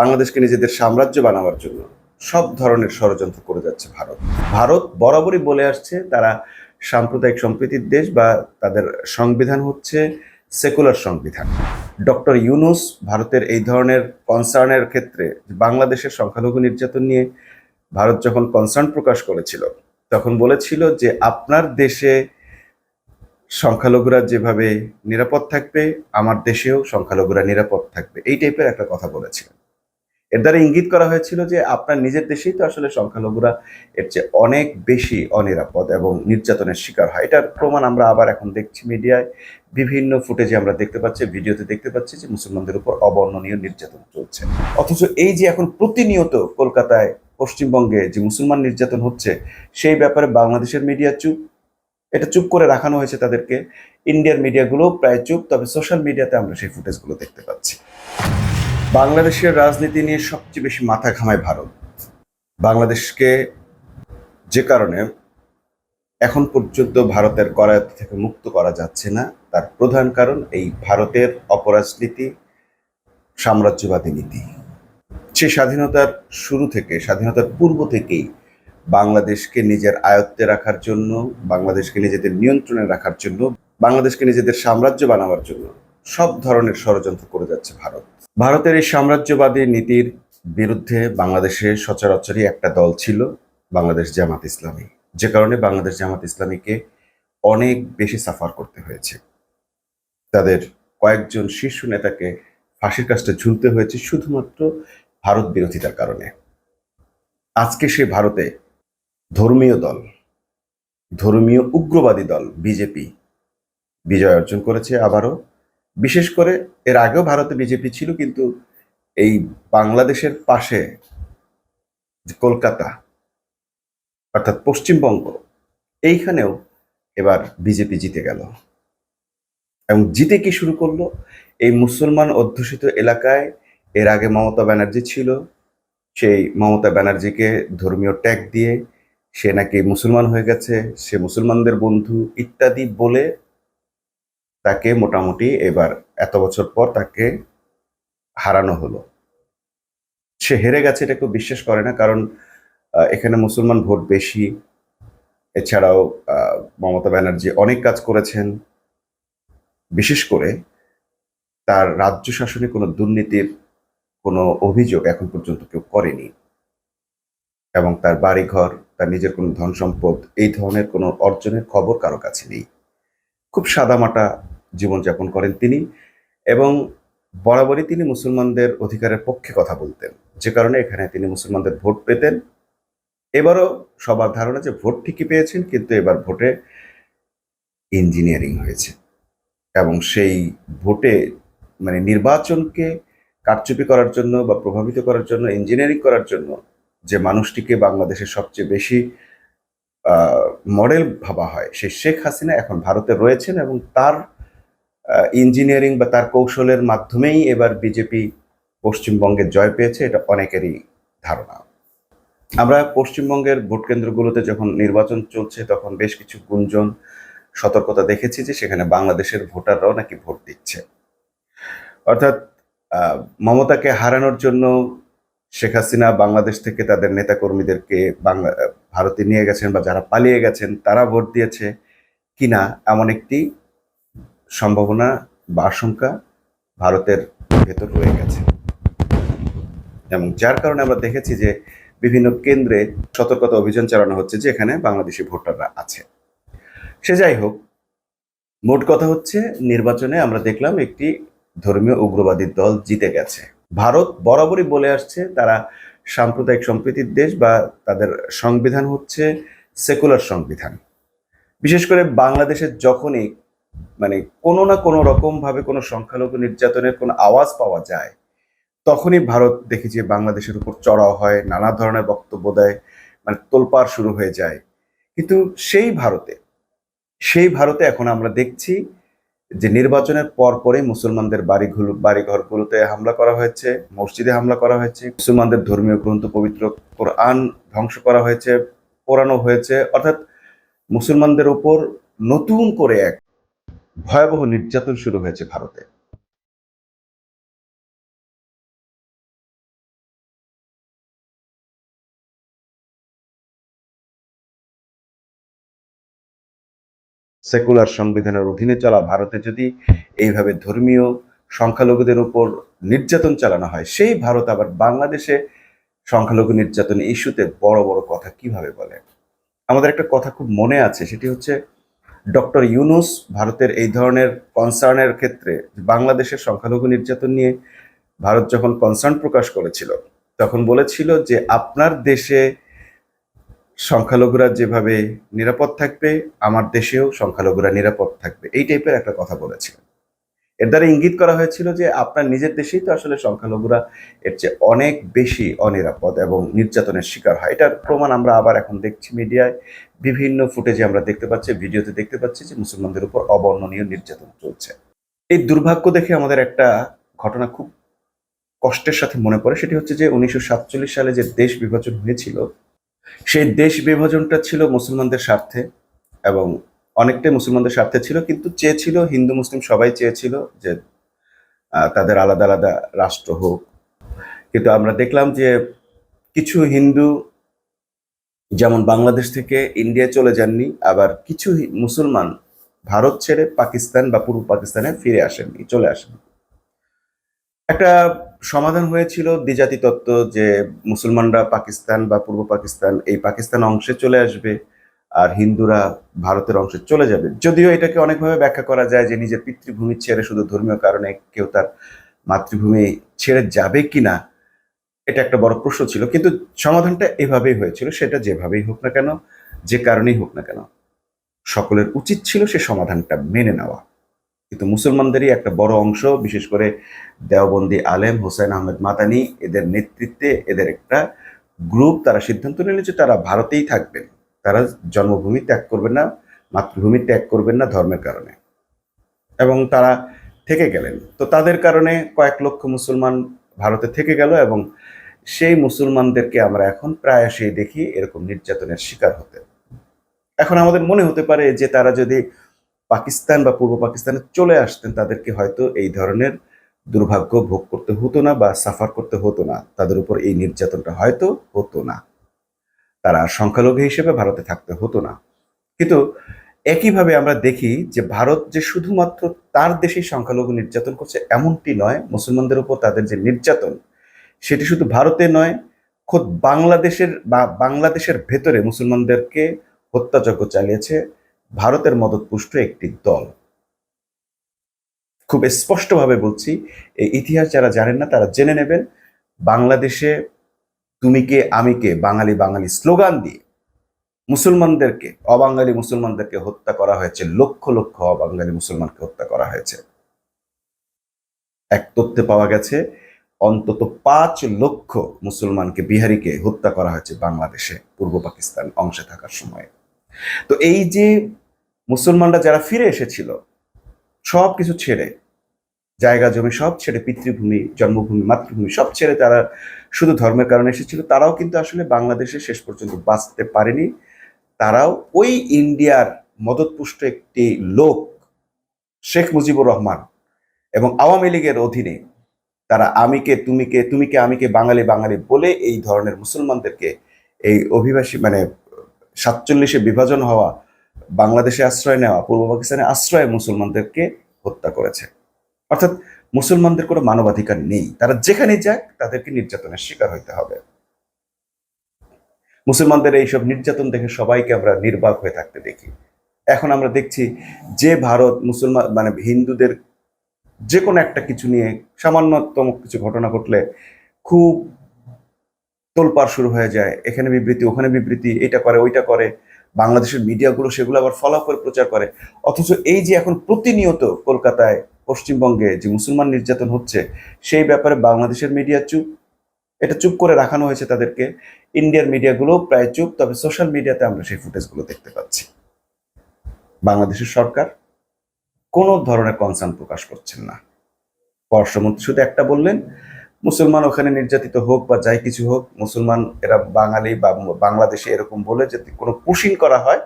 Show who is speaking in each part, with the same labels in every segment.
Speaker 1: বাংলাদেশকে নিজেদের সাম্রাজ্য বানাবার জন্য সব ধরনের ষড়যন্ত্র করে যাচ্ছে ভারত। ভারত বরাবরই বলে আসছে তারা সাম্প্রদায়িক সম্প্রীতির দেশ বা তাদের সংবিধান হচ্ছে সেকুলার সংবিধান। ডক্টর ইউনূস ভারতের এই ধরনের কনসার্নের ক্ষেত্রে বাংলাদেশের সংখ্যালঘু নির্যাতন নিয়ে ভারত যখন কনসার্ন প্রকাশ করেছিল তখন বলেছিল যে আপনার দেশে সংখ্যালঘুরা যেভাবে নিরাপদ থাকবে আমার দেশেও সংখ্যালঘুরা নিরাপদ থাকবে, এই টাইপের একটা কথা বলেছিলেন। এর দ্বারা ইঙ্গিত করা হয়েছিল যে আপনার নিজের দেশেই তো আসলে সংখ্যালঘুরা এর চেয়ে অনেক বেশি অনিরাপদ এবং নির্যাতনের শিকার হয়। এটার প্রমাণ আমরা আবার এখন দেখছি মিডিয়ায়, বিভিন্ন ফুটেজে আমরা দেখতে পাচ্ছি, ভিডিওতে দেখতে পাচ্ছি যে মুসলমানদের উপর অবর্ণনীয় নির্যাতন চলছে। অথচ এই যে এখন প্রতিনিয়ত কলকাতায়, পশ্চিমবঙ্গে যে মুসলমান নির্যাতন হচ্ছে সেই ব্যাপারে বাংলাদেশের মিডিয়া চুপ, এটা চুপ করে রাখানো হয়েছে তাদেরকে। ইন্ডিয়ার মিডিয়াগুলো প্রায় চুপ, তবে সোশ্যাল মিডিয়াতে আমরা সেই ফুটেজগুলো দেখতে পাচ্ছি। বাংলাদেশের রাজনীতি নিয়ে সবচেয়ে বেশি মাথা ঘামায় ভারত। বাংলাদেশকে যে কারণে এখন পর্যন্ত ভারতের করায়ত্ত থেকে মুক্ত করা যাচ্ছে না, তার প্রধান কারণ এই ভারতের অপরাজনীতি, সাম্রাজ্যবাদী নীতি। সে স্বাধীনতার শুরু থেকে, স্বাধীনতার পূর্ব থেকেই বাংলাদেশকে নিজের আয়ত্তে রাখার জন্য, বাংলাদেশকে নিজেদের নিয়ন্ত্রণে রাখার জন্য, বাংলাদেশকে নিজেদের সাম্রাজ্য বানাবার জন্য সব ধরনের ষড়যন্ত্র করে যাচ্ছে ভারত। ভারতের এই সাম্রাজ্যবাদী নীতির বিরুদ্ধে বাংলাদেশে সচরাচরই একটা দল ছিল, বাংলাদেশ জামাত ইসলামী, যে কারণে বাংলাদেশ জামাত ইসলামীকে অনেক বেশি সাফার করতে হয়েছে। তাদের কয়েকজন শীর্ষ নেতাকে ফাঁসির কাস্টে ঝুলতে হয়েছে শুধুমাত্র ভারত বিরোধিতার কারণে। আজকে সে ভারতে ধর্মীয় দল, ধর্মীয় উগ্রবাদী দল বিজেপি বিজয় অর্জন করেছে আবারও। বিশেষ করে এর আগেও ভারতে বিজেপি ছিল, কিন্তু এই বাংলাদেশের পাশে যে কলকাতা অর্থাৎ পশ্চিমবঙ্গ, এইখানেও এবার বিজেপি জিতে গেল। এবং জিতে কি শুরু করলো, এই মুসলমান অধ্যুষিত এলাকায় এর আগে মমতা ব্যানার্জি ছিল, সেই মমতা ব্যানার্জিকে ধর্মীয় ট্যাগ দিয়ে সে নাকি মুসলমান হয়ে গেছে, সে মুসলমানদের বন্ধু ইত্যাদি বলে তাকে মোটামুটি এবার এত বছর পর তাকে হারানো হলো। সে হেরে গেছে এটা কেউ বিশ্বাস করে না, কারণ এখানে মুসলমান ভোট বেশি। এছাড়াও মমতা ব্যানার্জি অনেক কাজ করেছেন, বিশেষ করে তার রাজ্য শাসনে কোনো দুর্নীতির কোনো অভিযোগ এখন পর্যন্ত কেউ করেনি, এবং তার বাড়িঘর, তার নিজের কোনো ধন সম্পদ, এই ধরনের কোনো অর্জনের খবর কারো কাছে নেই। খুব সাদামাটা জীবনযাপন করেন তিনি, এবং বরাবরই তিনি মুসলমানদের অধিকারের পক্ষে কথা বলতেন, যে কারণে এখানে তিনি মুসলমানদের ভোট পেতেন। এবারও সবার ধারণা যে ভোট ঠিকই পেয়েছেন, কিন্তু এবার ভোটে ইঞ্জিনিয়ারিং হয়েছে, এবং সেই ভোটে মানে নির্বাচনকে কারচুপি করার জন্য বা প্রভাবিত করার জন্য, ইঞ্জিনিয়ারিং করার জন্য যে মানুষটিকে বাংলাদেশের সবচেয়ে বেশি মডেল ভাবা হয়, সেই শেখ হাসিনা এখন ভারতে রয়েছেন, এবং তার ইঞ্জিনিয়ারিং বা তার কৌশলের মাধ্যমেই এবার বিজেপি পশ্চিমবঙ্গে জয় পেয়েছে, এটা অনেকেরই ধারণা। আমরা পশ্চিমবঙ্গের ভোট কেন্দ্রগুলোতে যখন নির্বাচন চলছে তখন বেশ কিছু গুঞ্জন, সতর্কতা দেখেছি যে সেখানে বাংলাদেশের ভোটাররাও নাকি ভোট দিচ্ছে। অর্থাৎ মমতাকে হারানোর জন্য শেখ হাসিনা বাংলাদেশ থেকে তাদের নেতাকর্মীদেরকে ভারতে নিয়ে গেছেন, বা যারা পালিয়ে গেছেন তারা ভোট দিয়েছে কিনা, এমন একটি সম্ভাবনা বা আশঙ্কা ভারতের ভেতর রয়ে গেছে। এবং যার কারণে আমরা দেখেছি যে বিভিন্ন কেন্দ্রে সতর্কতা অভিযান চালানো হচ্ছে যে এখানে বাংলাদেশি ভোটাররা আছে। সে যাই হোক, মোট কথা হচ্ছে নির্বাচনে আমরা দেখলাম একটি ধর্মীয় উগ্রবাদী দল জিতে গেছে। ভারত বরাবরই বলে আসছে তারা সাম্প্রদায়িক সম্প্রীতির দেশ বা তাদের সংবিধান হচ্ছে সেকুলার সংবিধান। বিশেষ করে বাংলাদেশের যখনই মানে কোনো না কোনো রকম ভাবে কোনো সংখ্যালঘু নির্যাতনের কোনো আওয়াজ পাওয়া যায়, তখনই ভারত দেখি যে বাংলাদেশের উপর চড়াও হয়, নানা ধরনের বক্তব্য দেয়, মানে তোলপাড় শুরু হয়ে যায়। কিন্তু সেই ভারতে এখন আমরা দেখছি যে নির্বাচনের পর পরে মুসলমানদের বাড়িঘরগুলোতে হামলা করা হয়েছে, মসজিদে হামলা করা হয়েছে, মুসলমানদের ধর্মীয় গ্রন্থ পবিত্র কোরআন ধ্বংস করা হয়েছে, পোড়ানো হয়েছে। অর্থাৎ মুসলমানদের উপর নতুন করে এক ভয়াবহ নির্যাতন শুরু হয়েছে ভারতে। সেকুলার সংবিধানের অধীনে চলা ভারতে যদি এইভাবে ধর্মীয় সংখ্যালঘুদের উপর নির্যাতন চালানো হয়, সেই ভারত আবার বাংলাদেশে সংখ্যালঘু নির্যাতন ইস্যুতে বড় বড় কথা কিভাবে বলে? আমাদের একটা কথা খুব মনে আছে, সেটি হচ্ছে ডক্টর ইউনূস ভারতের এই ধরনের কনসার্নের ক্ষেত্রে বাংলাদেশের সংখ্যালঘু নির্যাতন নিয়ে ভারত যখন কনসার্ন প্রকাশ করেছিল, তখন বলেছিল যে আপনার দেশে সংখ্যালঘুরা যেভাবে নিরাপদ থাকবে, আমার দেশেও সংখ্যালঘুরা নিরাপদ থাকবে, এই টাইপের একটা কথা বলেছিল। এর দ্বারা ইঙ্গিত করা হয়েছিল যে আপনার নিজের দেশেই তো আসলে সংখ্যালঘুরা এর চেয়ে অনেক বেশি অনিরাপদ এবং নির্যাতনের শিকার হয়। এটার প্রমাণ আমরা আবার এখন দেখছি মিডিয়ায়, বিভিন্ন ফুটেজে আমরা দেখতে পাচ্ছি, ভিডিওতে দেখতে পাচ্ছি যে মুসলমানদের উপর অবর্ণনীয় নির্যাতন চলছে। এই দুর্ভাগ্য দেখে আমাদের একটা ঘটনা খুব কষ্টের সাথে মনে পড়ে, সেটি হচ্ছে যে 1947 সালে যে দেশ বিভাজন হয়েছিল, সেই দেশ বিভাজনটা ছিল মুসলমানদের স্বার্থে, এবং অনেকটাই মুসলমানদের স্বার্থে ছিল, কিন্তু চেয়েছিল, হিন্দু মুসলিম সবাই চেয়েছিল যে তাদের আলাদা আলাদা রাষ্ট্র হোক। কিন্তু আমরা দেখলাম যে কিছু হিন্দু যেমন বাংলাদেশ থেকে ইন্ডিয়া চলে যাননি, আবার কিছু মুসলমান ভারত ছেড়ে পাকিস্তান বা পূর্ব পাকিস্তানে ফিরে আসেননি, চলে আসেন। একটা সমাধান হয়েছিল দ্বিজাতি তত্ত্ব, যে মুসলমানরা পাকিস্তান বা পূর্ব পাকিস্তান, এই পাকিস্তান অংশে চলে আসবে আর হিন্দুরা ভারতের অংশে চলে যাবে। যদিও এটাকে অনেকভাবে ব্যাখ্যা করা যায় যে নিজের পিতৃভূমি ছেড়ে শুধু ধর্মীয় কারণে কেউ তার মাতৃভূমি ছেড়ে যাবে কিনা, এটা একটা বড় প্রশ্ন ছিল, কিন্তু সমাধানটা এভাবেই হয়েছিল। সেটা যেভাবেই হোক না কেন, যে কারণেই হোক না কেন, সকলের উচিত ছিল সে সমাধানটা মেনে নেওয়া। কিন্তু মুসলমানদেরই একটা বড় অংশ, বিশেষ করে দেওবন্দি আলেম হোসেন আহমেদ মাদানি, এদের নেতৃত্বে এদের একটা গ্রুপ, তারা সিদ্ধান্ত নিল যে তারা ভারতেই থাকবেন, তারা জন্মভূমি ত্যাগ করবেন না, মাতৃভূমি ত্যাগ করবেন না ধর্মের কারণে, এবং তারা থেকে গেলেন। তো তাদের কারণে কয়েক লক্ষ মুসলমান ভারতে থেকে গেল, এবং সেই মুসলমানদেরকে আমরা এখন প্রায়শই দেখি এরকম নির্যাতনের শিকার হতে। এখন আমাদের মনে হতে পারে যে তারা যদি পাকিস্তান বা পূর্ব পাকিস্তানে চলে আসতেন, তাদেরকে হয়তো এই ধরনের দুর্ভাগ্য ভোগ করতে হতো না বা সাফার করতে হতো না, তাদের উপর এই নির্যাতনটা হয়তো হতো না, তারা সংখ্যালঘু হিসেবে ভারতে থাকতে হতো না। কিন্তু একইভাবে আমরা দেখি যে ভারত যে শুধুমাত্র তার দেশেই সংখ্যালঘু নির্যাতন করছে এমনটি নয়, মুসলমানদের উপর তাদের যে নির্যাতন, সেটি শুধু ভারতে নয়, খোদ বাংলাদেশের ভেতরে মুসলমানদেরকে হত্যাযজ্ঞ চালিয়েছে ভারতের মদতপুষ্ট একটি দল। খুব স্পষ্টভাবে বলছি, এই ইতিহাস যারা জানেন না তারা জেনে নেবেন। বাংলাদেশে তুমি কে আমি কে, বাঙালি বাঙালি স্লোগান দিয়ে মুসলমানদেরকে, অবাঙালি মুসলমানদেরকে হত্যা করা হয়েছে, লক্ষ লক্ষ অবাঙালি মুসলমানকে হত্যা করা হয়েছে। এক তথ্যে পাওয়া গেছে অন্তত 5 লক্ষ মুসলমানকে, বিহারিকে হত্যা করা হয়েছে বাংলাদেশে পূর্ব পাকিস্তান অংশে থাকার সময়। তো এই যে মুসলমানরা যারা ফিরে এসেছিল সব কিছু ছেড়ে, জায়গা জমি সব ছেড়ে, পিতৃভূমি, জন্মভূমি, মাতৃভূমি সব ছেড়ে তারা শুধু ধর্মের কারণে এসেছিল, তারাও কিন্তু আসলে বাংলাদেশে শেষ পর্যন্ত বাঁচতে পারেনি। তারাও ওই ইন্ডিয়ার মদতপুষ্ট একটি লোক শেখ মুজিবুর রহমান এবং আওয়ামী লীগের অধীনে তারা আমিকে তুমিকে, তুমিকে আমিকে, বাঙালি বাঙালি বলে এই ধরনের মুসলমানদেরকে, এই অভিবাসী মানে 47-এ বিভাজন হওয়া, বাংলাদেশে আশ্রয় নেওয়া, পূর্ব পাকিস্তানে আশ্রয় মুসলমানদেরকে হত্যা করেছে। অর্থাৎ মুসলমানদের কোনো মানবাধিকার নেই, তারা যেখানে যাক তাদেরকে নির্যাতনের শিকার হইতে হবে। মুসলমানদের এইসব নির্যাতন দেখে সবাইকে আমরা নির্বাক হয়ে থাকতে দেখি। এখন আমরা দেখছি যে ভারত মুসলমান মানে হিন্দুদের যে কোনো একটা কিছু নিয়ে সামান্যতম কিছু ঘটনা ঘটলে খুব তোলপাড় শুরু হয়ে যায়, এখানে বিবৃতি ওখানে বিবৃতি, এটা করে ওইটা করে, বাংলাদেশের মিডিয়াগুলো সেগুলো আবার ফলো করে প্রচার করে। অথচ এই যে এখন প্রতিনিয়ত কলকাতায়, পশ্চিমবঙ্গে যে মুসলমান নির্যাতন হচ্ছে, সেই ব্যাপারে বাংলাদেশের মিডিয়া চুপ, এটা চুপ করে রাখানো হয়েছে তাদেরকে। ইন্ডিয়ার মিডিয়াগুলো প্রায় চুপ, তবে সোশ্যাল মিডিয়াতে আমরা সেই ফুটেজগুলো দেখতে পাচ্ছি। বাংলাদেশের সরকার কোনো ধরনের কনসার্ন প্রকাশ করছেন না। পররাষ্ট্রমন্ত্রী শুধু একটা বললেন, মুসলমান ওখানে নির্যাতিত হোক বা যাই কিছু হোক, মুসলমান এরা বাঙালি বা বাংলাদেশে এরকম বলে যদি কোনো পুশিং করা হয়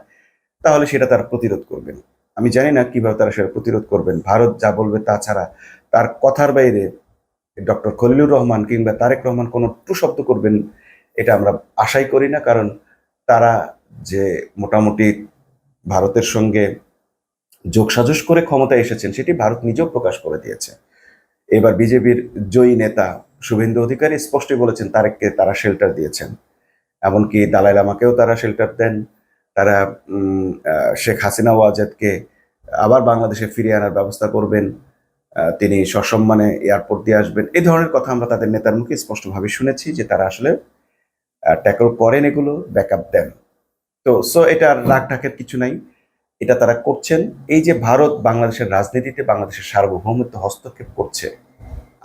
Speaker 1: তাহলে সেটা তারা প্রতিরোধ করবেন। আমি জানি না কিভাবে তারা সেটা প্রতিরোধ করবেন, ভারত যা বলবে তাছাড়া তার কথার বাইরে ডক্টর খলিলুর রহমান কিংবা তারেক রহমান কোনো টু শব্দ করবেন এটা আমরা আশাই করি না, কারণ তারা যে মোটামুটি ভারতের সঙ্গে যোগসাজশ করে ক্ষমতায় এসেছেন সেটি ভারত নিজেও প্রকাশ করে দিয়েছে। এবার বিজেপির জয়ী নেতা শুভেন্দু অধিকারী স্পষ্টই বলেছেন তারেককে তারা শেল্টার দিয়েছেন, এমনকি দালাই লামাকেও তারা শেল্টার দেন। তারা শেখ হাসিনা ওয়াজেদকে আবার বাংলাদেশে ফিরিয়ে আনার ব্যবস্থা করবেন, তিনি সসম্মানে এয়ারপোর্ট দিয়ে আসবেন। এই ধরনের কথা আমরা তাদের নেতার মুখে স্পষ্টভাবে শুনেছি যে তারা আসলে ট্যাকল করেন, এগুলো ব্যাকআপ দেন। তো এটা রাগ ঢাকের কিছু নাই, এটা তারা করছেন। এই যে ভারত বাংলাদেশের রাজনীতিতে বাংলাদেশের সার্বভৌমত্ব হস্তক্ষেপ করছে,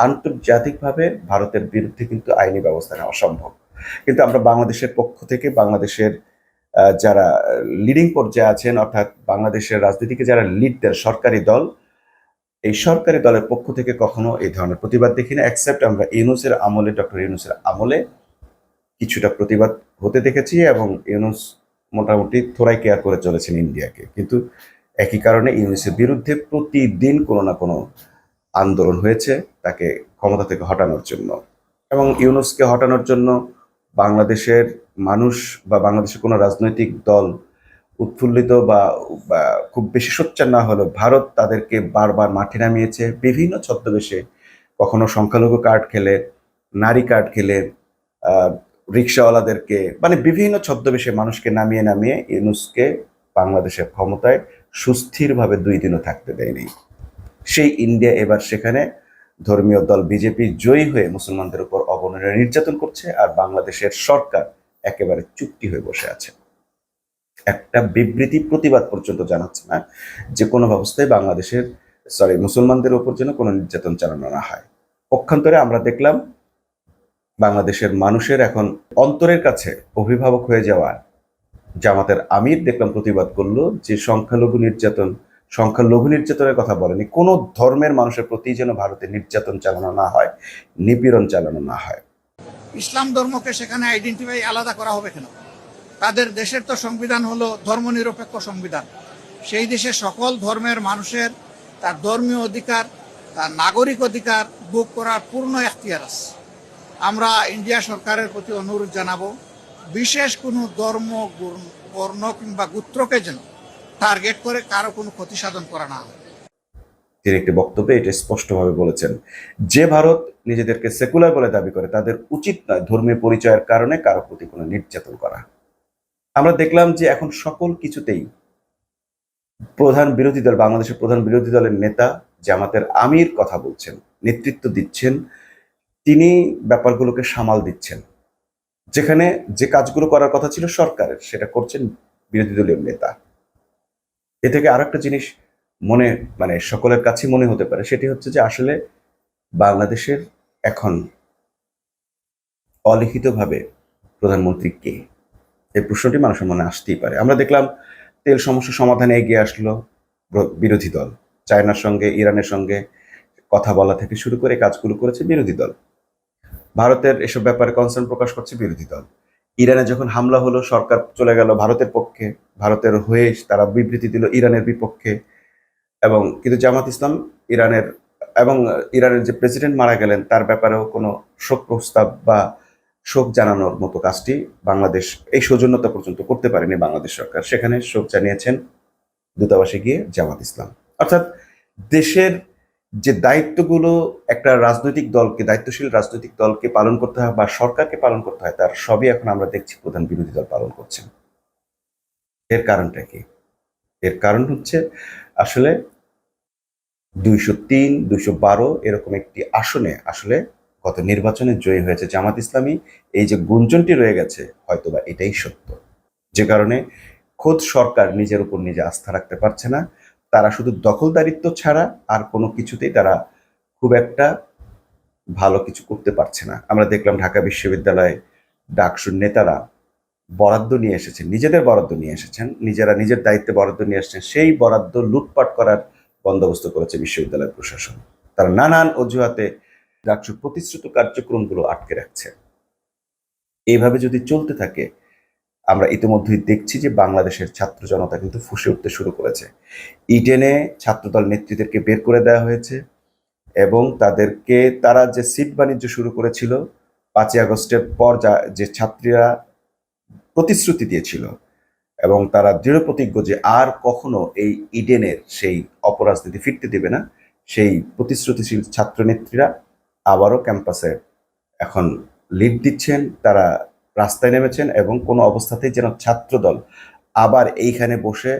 Speaker 1: আন্তর্জাতিকভাবে ভারতের বিরুদ্ধে কিন্তু আইনি ব্যবস্থা নেওয়া সম্ভব। কিন্তু আমরা বাংলাদেশের পক্ষ থেকে বাংলাদেশের যারা লিডিং পর্যায়ে আছেন, অর্থাৎ বাংলাদেশের রাজনীতিকে যারা লিড দেন সরকারি দল, এই সরকারি দলের পক্ষ থেকে কখনো এই ধরনের প্রতিবাদ দেখি না, এক্সেপ্ট আমরা ইউনূসের আমলে, ডক্টর ইউনূসের আমলে কিছুটা প্রতিবাদ হতে দেখেছি, এবং ইউনূস মোটামুটি থোড়াই কেয়ার করে চলেছেন ইন্ডিয়াকে। কিন্তু একই কারণে ইউনূসের বিরুদ্ধে প্রতিদিন কোনো না কোনো আন্দোলন হয়েছে তাকে ক্ষমতা থেকে হটানোর জন্য। এবং ইউনূসকে হটানোর জন্য বাংলাদেশের মানুষ বা বাংলাদেশের কোনো রাজনৈতিক দল উৎফুল্লিত বা খুব বেশি সোচ্চার না হলেও ভারত তাদেরকে বারবার মাঠে নামিয়েছে বিভিন্ন ছদ্মবেশে, কখনো সংখ্যালঘু কার্ড খেলে, নারী কার্ড খেলে, রিক্সাওয়ালাদেরকে, মানে বিভিন্ন ছদ্মবেশে মানুষকে নামিয়ে নামিয়ে ইউনূসকে বাংলাদেশের ক্ষমতায় সুস্থিরভাবে 2 দিনও থাকতে দেয়নি। সেই ইন্ডিয়া এবার সেখানে ধর্মীয় দল বিজেপি জয়ী হয়ে মুসলমানদের উপর অবনয়নের নির্যাতন করছে, আর বাংলাদেশের সরকার একেবারে চুপটি হয়ে বসে আছে, একটা বিবৃতি প্রতিবাদ পর্যন্ত জানাচ্ছে না যে কোনো ব্যবস্থায় বাংলাদেশের মুসলমানদের উপর যেন কোনো নির্যাতন চালানো না হয়। পক্ষান্তরে আমরা দেখলাম বাংলাদেশের মানুষের এখন অন্তরের কাছে অভিভাবক হয়ে যাওয়া জামাতের আমির দেখলাম প্রতিবাদ করলো যে সংখ্যালঘু নির্যাতনের কথা বলেনি, কোনো ধর্মের মানুষের প্রতি যেন ভারতে নির্যাতন চালানো না হয়, নিপীড়ন চালানো না হয়।
Speaker 2: ইসলাম ধর্মকে সেখানে আইডেন্টিফাই আলাদা করা হবে কেন? তাদের দেশের তো সংবিধান হলো ধর্মনিরপেক্ষ সংবিধান। সেই দেশে সকল ধর্মের মানুষের তার ধর্মীয় অধিকার, তার নাগরিক অধিকার ভোগ করার পূর্ণ এখতিয়ার আছে। আমরা ইন্ডিয়া সরকারের প্রতি অনুরোধ জানাবো, বিশেষ কোনো ধর্ম, বর্ণ কিংবা গোত্রকে যেন টার্গেট করে কারো কোনো ক্ষতি সাধন করা না হয়।
Speaker 1: তিনি একটি বক্তব্যে এটা স্পষ্টভাবে বলেছেন যে ভারত নিজেদেরকে সেকুলার বলে দাবি করে তাদের উচিত নয় ধর্মীয় পরিচয়ের কারণে কারো প্রতি কোনো নির্যাতন করা। আমরা দেখলাম যে এখন সকল কিছুতেই বাংলাদেশের প্রধান বিরোধী দলের নেতা জামাতের আমির কথা বলছেন, নেতৃত্ব দিচ্ছেন, তিনি ব্যাপারগুলোকে সামাল দিচ্ছেন। যেখানে যে কাজগুলো করার কথা ছিল সরকারের, সেটা করছেন বিরোধী দলীয় নেতা। এ থেকে আর একটা জিনিস সকলের কাছে মনে হতে পারে, সেটি হচ্ছে যে আসলে বাংলাদেশের এখন অলিখিতভাবে প্রধানমন্ত্রী কে, এই প্রশ্নটি মানুষের মনে আসতেই পারে। আমরা দেখলাম তেল সমস্যা সমাধানে এগিয়ে আসলো বিরোধী দল, চায়নার সঙ্গে ইরানের সঙ্গে কথা বলা থেকে শুরু করে কাজগুলো করেছে বিরোধী দল। ভারতের এসব ব্যাপারে কনসার্ন প্রকাশ করছে বিরোধী দল। ইরানে যখন হামলা হলো সরকার চলে গেল ভারতের পক্ষে, ভারতের হয়ে তারা বিবৃতি দিল ইরানের বিপক্ষে। কিন্তু জামাত ইসলাম ইরানের যে প্রেসিডেন্ট মারা গেলেন তার ব্যাপারেও কোনো শোক প্রস্তাব বা শোক জানানোর মতো কাজটি বাংলাদেশ এই সৌজন্যতা পর্যন্ত করতে পারেনি বাংলাদেশ সরকার। সেখানে শোক জানিয়েছেন দূতাবাসে গিয়ে জামাত ইসলাম। অর্থাৎ দেশের যে দায়িত্বগুলো একটা দায়িত্বশীল রাজনৈতিক দলকে পালন করতে হয় বা সরকারকে পালন করতে হয়, তার সবই এখন আমরা দেখছি প্রধান বিরোধী দল পালন করছেন। এর কারণটা কি? এর কারণ হচ্ছে আসলে 203, 212 এরকম একটি আসনে আসলে গত নির্বাচনে জয়ী হয়েছে জামাত ইসলামী। এই যে গুঞ্জনটি রয়ে গেছে, হয়তোবা এটাই সত্য, যে কারণে খোদ সরকার নিজের উপর নিজে আস্থা রাখতে পারছে না। তারা শুধু দখলদারিত্ব ছাড়া আর কোনো কিছুতেই তারা খুব একটা ভালো কিছু করতে পারছে না। আমরা দেখলাম ঢাকা বিশ্ববিদ্যালয়ে ডাকসুর নেতারা বরাদ্দ নিয়ে এসেছেন, নিজেদের বরাদ্দ নিয়ে এসেছেন, নিজেরা নিজের দায়িত্বে বরাদ্দ নিয়ে এসেছেন, সেই বরাদ্দ লুটপাট করার বন্দোবস্ত করেছে বিশ্ববিদ্যালয় প্রশাসন। তারা নানান অজুহাতে ডাকসুর প্রতিশ্রুত কার্যক্রমগুলো আটকে রাখছে। এইভাবে যদি চলতে থাকে, আমরা ইতিমধ্যেই দেখছি যে বাংলাদেশের ছাত্র জনতা কিন্তু ফুঁসে উঠতে শুরু করেছে। ইডেনে ছাত্রদল নেতৃত্বদেরকে বের করে দেওয়া হয়েছে এবং তারা যে সিট বাণিজ্য শুরু করেছিল 5ই আগস্টের পর, যে ছাত্রীরা প্রতিশ্রুতি দিয়েছিল এবং তারা দৃঢ় প্রতিজ্ঞ যে আর কখনো এই ইডেনের সেই অপরাজনীতি ফিরতে দেবে না। সেই প্রতিশ্রুতিশীল ছাত্রনেত্রীরা আবারও ক্যাম্পাসে এখন লিড দিচ্ছেন, তারা রাস্তায় নেমেছেন এবং কোনো অবস্থাতেই যেন ছাত্রদল আবার এইখানে বসে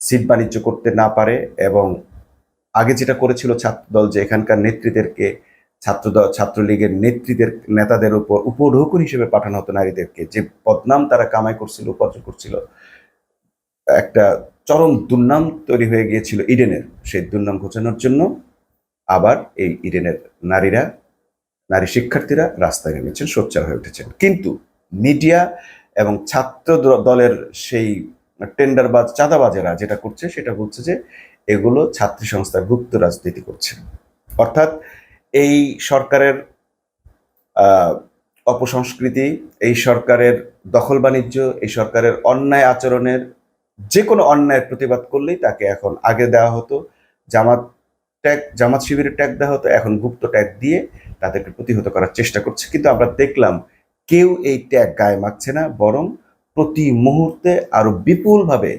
Speaker 1: সিট বাণিজ্য করতে না পারে। এবং আগে যেটা করেছিল ছাত্রদল, যে এখানকার নেত্রীদেরকে ছাত্রদল ছাত্রলীগের নেতাদের উপর উপঢৌকন হিসেবে পাঠানো হতো, নারীদেরকে যে বদনাম তারা কামাই করছিল, উপার্জন করছিল, একটা চরম দুর্নাম তৈরি হয়ে গিয়েছিল ইডেনের। সেই দুর্নাম ঘোচানোর জন্য আবার এই ইডেনের নারী শিক্ষার্থীরা রাস্তায় নেমেছেন, সোচ্চার হয়ে উঠেছেন। কিন্তু মিডিয়া এবং ছাত্র দলের সেই টেন্ডারবাজ চাঁদাবাজেরা যেটা করছে সেটা বলছে যে এগুলো ছাত্রী সংস্থার গুপ্ত রাজনীতি করছে। অর্থাৎ এই সরকারের অপসংস্কৃতি, এই সরকারের দখল বাণিজ্য, এই সরকারের অন্যায় আচরণের যে কোনো অন্যায়ের প্রতিবাদ করলেই তাকে এখন আগে দেওয়া হতো জামাত শিবিরের ট্যাগ দেওয়া হতো, এখন গুপ্ত ট্যাগ দিয়ে তাদেরকে প্রতিহত করার চেষ্টা করছে। কিন্তু আমরা দেখলাম কেউ এই ট্যাগ গায়ে মাখছে না, বরং প্রতি মুহূর্তে আরো বিপুলভাবে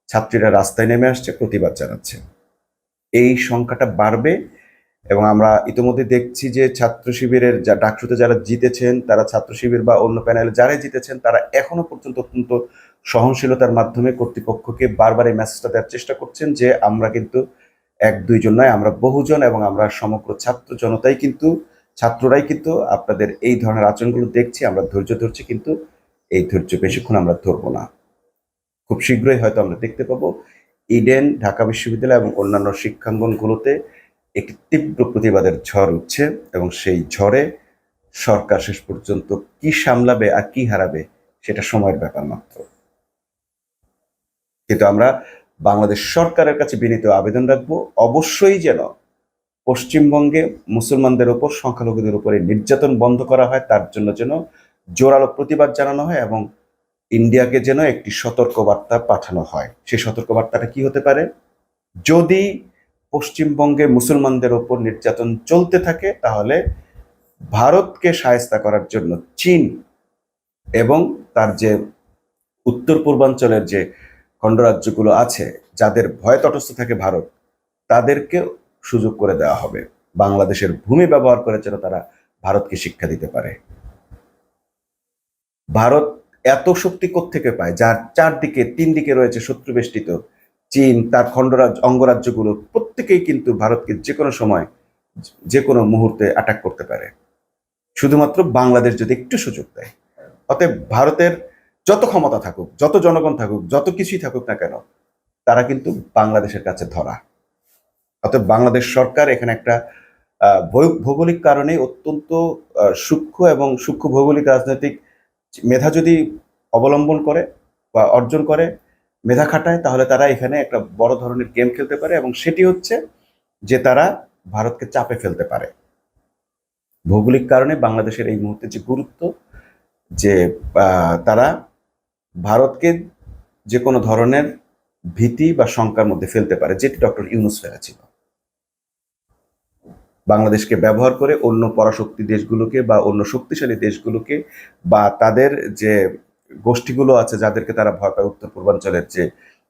Speaker 1: ছাত্রীরা রাস্তায় নেমে আসছে, প্রতিবাদ জানাচ্ছে। এই সংখ্যাটা বাড়বে এবং আমরা ইতিমধ্যে দেখছি যে ছাত্র শিবিরের ডাকসুতে যারা জিতেছেন, তারা ছাত্র শিবির বা অন্য প্যানেলে যারাই জিতেছেন, তারা এখনো পর্যন্ত অত্যন্ত সহনশীলতার মাধ্যমে কর্তৃপক্ষকে বারবার এই মেসেজটা দেওয়ার চেষ্টা করছেন যে আমরা কিন্তু এক দুইজন নয়, আমরা বহুজন এবং আমরা সমগ্র ছাত্র জনতাই কিন্তু, ছাত্ররাই কিন্তু আপনাদের এই ধরনের আচরণগুলো দেখছি, আমরা ধৈর্য ধরছি, কিন্তু এই ধৈর্য বেশিক্ষণ আমরা ধরবো না। খুব শীঘ্রই হয়তো আমরা দেখতে পাবো ইডেন, ঢাকা বিশ্ববিদ্যালয় এবং অন্যান্য শিক্ষাঙ্গনগুলোতে একটি তীব্র প্রতিবাদের ঝড় উঠছে এবং সেই ঝড়ে সরকার শেষ পর্যন্ত কি সামলাবে আর কি হারাবে সেটা সময়ের ব্যাপার মাত্র। কিন্তু আমরা বাংলাদেশ সরকারের কাছে বিনীত আবেদন রাখবো, অবশ্যই যেন পশ্চিমবঙ্গে মুসলমানদের উপর, সংখ্যালঘুদের উপরে নির্যাতন বন্ধ করা হয়, তার জন্য যেন জোরালো প্রতিবাদ জানানো হয় এবং ইন্ডিয়াকে যেন একটি সতর্কবার্তা পাঠানো হয়। সেই সতর্কবার্তাটা কি হতে পারে? যদি পশ্চিমবঙ্গে মুসলমানদের ওপর নির্যাতন চলতে থাকে তাহলে ভারতকে শায়েস্তা করার জন্য চীন এবং তার যে উত্তর পূর্বাঞ্চলের যে খণ্ডরাজ্যগুলো আছে, যাদের ভয়ে তটস্থ থাকে ভারত, তাদেরকে সুযোগ করে দেওয়া হবে বাংলাদেশের ভূমি ব্যবহার করে যেন তারা ভারতকে শিক্ষা দিতে পারে। ভারত এত শক্তি কোত্থেকে পায়? যার চারদিকে, তিন দিকে রয়েছে শত্রু বেষ্টিত চীন, তার অঙ্গরাজ্যগুলো প্রত্যেকেই কিন্তু ভারতকে যে কোনো সময়, যে কোনো মুহূর্তে অ্যাটাক করতে পারে, শুধুমাত্র বাংলাদেশ যদি একটু সুযোগ দেয়। অতএব ভারতের যত ক্ষমতা থাকুক, যত জনগণ থাকুক, যত কিছুই থাকুক না কেন, তারা কিন্তু বাংলাদেশের কাছে ধরা। অতএব বাংলাদেশ সরকার এখানে একটা ভৌগোলিক কারণে অত্যন্ত সূক্ষ্ম এবং সূক্ষ্ম ভৌগোলিক রাজনৈতিক মেধা যদি অবলম্বন করে বা অর্জন করে, মেধা খাটায়, তাহলে তারা এখানে একটা বড় ধরনের গেম খেলতে পারে এবং সেটি হচ্ছে যে তারা ভারতকে চাপে ফেলতে পারে। ভৌগোলিক কারণে বাংলাদেশের এই মুহূর্তে যে গুরুত্ব, যে তারা ভারতকে যে কোনো ধরনের ভীতি বা শঙ্কার মধ্যে ফেলতে পারে, যেটি ডক্টর ইউনূস ফেলেছিল। বাংলাদেশকে ব্যবহার করে অন্য পরাশক্তি দেশগুলোকে বা অন্য শক্তিশালী দেশগুলোকে বা তাদের যে গোষ্ঠীগুলো আছে যাদেরকে তারা ভয় পায়, উত্তর পূর্বাঞ্চলের যে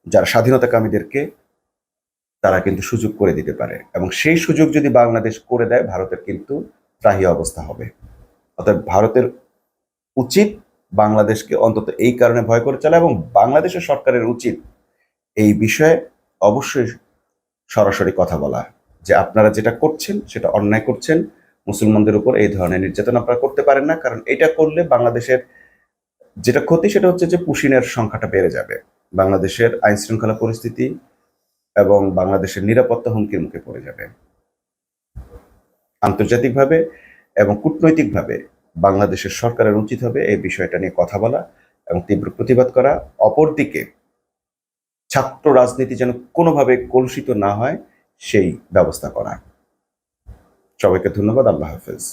Speaker 1: যারা স্বাধীনতাকামীদেরকে, তারা কিন্তু সুযোগ করে দিতে পারে এবং সেই সুযোগ যদি বাংলাদেশ করে দেয়, ভারতের কিন্তু ত্রাহি অবস্থা হবে। অর্থাৎ ভারতের উচিত বাংলাদেশকে অন্তত এই কারণে ভয় করে চলা এবং বাংলাদেশের সরকারের উচিত এই বিষয়ে অবশ্যই সরাসরি কথা বলা যে আপনারা যেটা করছেন সেটা অন্যায় করছেন, মুসলমানদের উপর এই ধরনের নির্যাতন আপনারা করতে পারেন না, কারণ এটা করলে বাংলাদেশের যেটা ক্ষতি সেটা হচ্ছে যে পুশিনের সংখ্যাটা বেড়ে যাবে, বাংলাদেশের আইন শৃঙ্খলা পরিস্থিতি এবং বাংলাদেশের নিরাপত্তা হুমকির মুখে পড়ে যাবে। আন্তর্জাতিকভাবে এবং কূটনৈতিকভাবে বাংলাদেশের সরকারের উচিত হবে এই বিষয়টা নিয়ে কথা বলা এবং তীব্র প্রতিবাদ করা। অপরদিকে ছাত্র রাজনীতি যেন কোনোভাবে কলুষিত না হয় সেই ব্যবস্থা করা। সবাইকে ধন্যবাদ। আল্লাহ হাফেজ।